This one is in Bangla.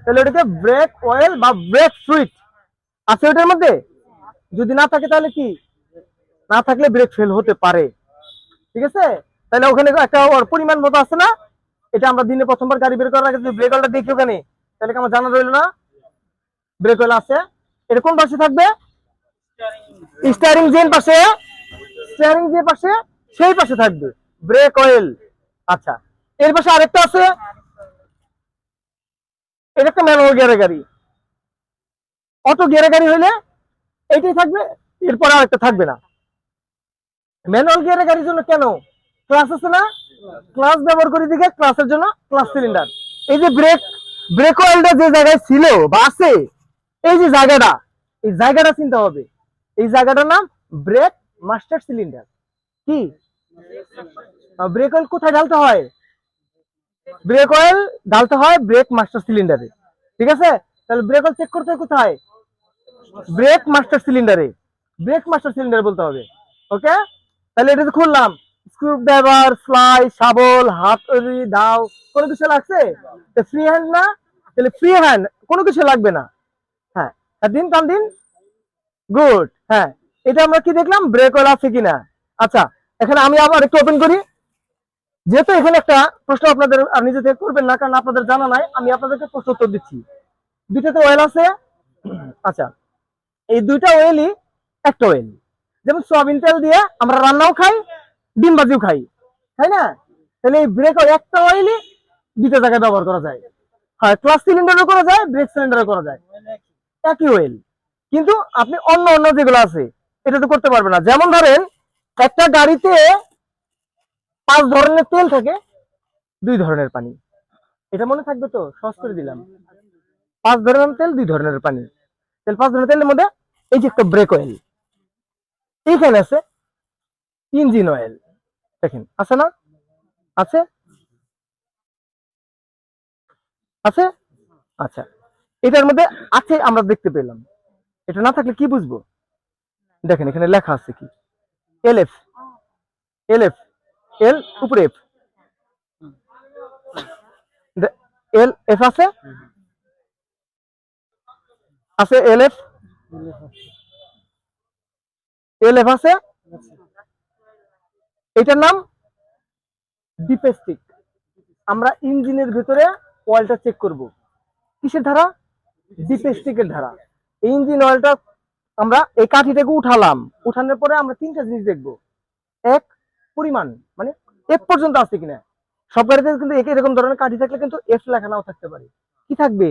তাহলে ওটাকে ব্রেক অয়েল বা ব্রেক ফ্লুইড আছে ওটার মধ্যে। যদি না থাকে তাহলে কি, না থাকলে ব্রেক ফেল হতে পারে। ঠিক আছে, তাহলে ওখানে একটা পরিমাণ মতো আছে না, এটা আমরা দিনে প্রথমবার গাড়ি বের করার আগে যদি ব্রেক অয়েলটা দেখি ওখানে, তাহলে কি আমার জানা রইল না ব্রেক অয়েল আছে। এটা কোন পাশে থাকবে? স্টিয়ারিং যেন পাশে, স্টিয়ারিং যে পাশে সেই পাশে থাকবে ব্রেক অয়েল। আচ্ছা, এর পাশে আরেকটা আছে, এটা একটা ম্যানুয়াল গিয়ারের গাড়ি। অটো গিয়ারের গাড়ি হইলে এইটাই থাকবে, এরপর আরেকটা থাকবে না। ম্যানুয়াল গিয়ারের গাড়ির জন্য কেন ক্লাস আছে না, ক্লাস ব্যবহার করি দিকে ক্লাসের জন্য ক্লাস সিলিন্ডার। এই যে ব্রেক, ব্রেক অয়েলটা যে জায়গায় ছিল বা আছে, এই যে জায়গাটা, এই জায়গাটা চিন্তা হবে। এই জায়গাটার নাম ব্রেক মাস্টার সিলিন্ডার। কি ব্রেক অয়েল কোথায় ঢালতে হয়? ব্রেক অয়েল ঢালতে হয় ব্রেক মাস্টার সিলিন্ডারে। ঠিক আছে, তাহলে ব্রেক অয়েল চেক করতে হয় কোথায়? ব্রেক মাস্টার সিলিন্ডারে। ব্রেক মাস্টার সিলিন্ডার বলতে হবে। ওকে, তাহলে এটা তো খুললাম, স্ক্রু ড্রাইভার, ফ্লাই, শাবল, হাতুড়ি, দাও, কোনো কিছু লাগছে? ফ্রি হ্যান্ড না, তাহলে ফ্রি হ্যান্ড কোনো কিছু লাগবে না। হ্যাঁ, দিন টান দিন, গুড। হ্যাঁ, এটা আমরা কি দেখলাম, ব্রেক অয়েল আছে কিনা। আচ্ছা, এখানে আমি আবার একটু ওপেন করি, যেহেতু এখানে একটা প্রশ্ন আপনাদের আর নিজে থেকে করবেন না, কারণ আপনাদের জানা নাই, আমি আপনাদেরকে প্রশ্ন উত্তর দিচ্ছি। দুইটাতে অয়েল আছে। আচ্ছা, এই দুইটা অয়েলই একটা অয়েল। যেমন সয়াবিন তেল দিয়ে আমরা রান্নাও খাই, ডিম ভাজিও খাই, তাই না? তাহলে এই ব্রেক অয়েল একটা অয়েলই দুইটা জায়গায় ব্যবহার করা যায়। হয় ক্লাস সিলিন্ডারও করা যায়, ব্রেক সিলিন্ডারও করা যায়, একই অয়েল। কিন্তু আপনি অন্য অন্য যেগুলো আছে এটা তো করতে পারবেন না। যেমন ধরেন একটা গাড়িতে 5 ধরনের তেল থাকে, 2 ধরনের পানি। এটা মনে থাকবে তো, সহজ করে দিলাম। 5 ধরনের তেল, 2 ধরনের পানি। তেল 5 ধরনের তেলের মধ্যে এই যে একটা ব্রেক অয়েল, এইখানে আছে ইঞ্জিন অয়েল, দেখেন আছে না, আছে আছে। আচ্ছা, এটার মধ্যে আছে আমরা দেখতে পেলাম, এটা না থাকলে কি বুঝবো? দেখেন এখানে লেখা আছে কি, এল এফ, এল এফ, এল উপরে এফ, এল এফ আছে, আছে এল এফ, এল এফ আছে। এটার নাম ডিপস্টিক। আমরা ইঞ্জিনের ভিতরে অয়েলটা চেক করব কিসের ধারা? ডিপস্টিকের ধারা। ইঞ্জিন অয়েলটা আমরা এই কাঠিটাকে উঠালাম, উঠানোর পরে আমরা 3টা জিনিস দেখবো। এক, পরিমাণ, মানে এফ পর্যন্ত আছে কিনা। সব গাড়িতে কিন্তু এরকম ধরনের কাঠি থাকলে কিন্তু এফ লেখা নাও থাকতে পারে। কি থাকবে?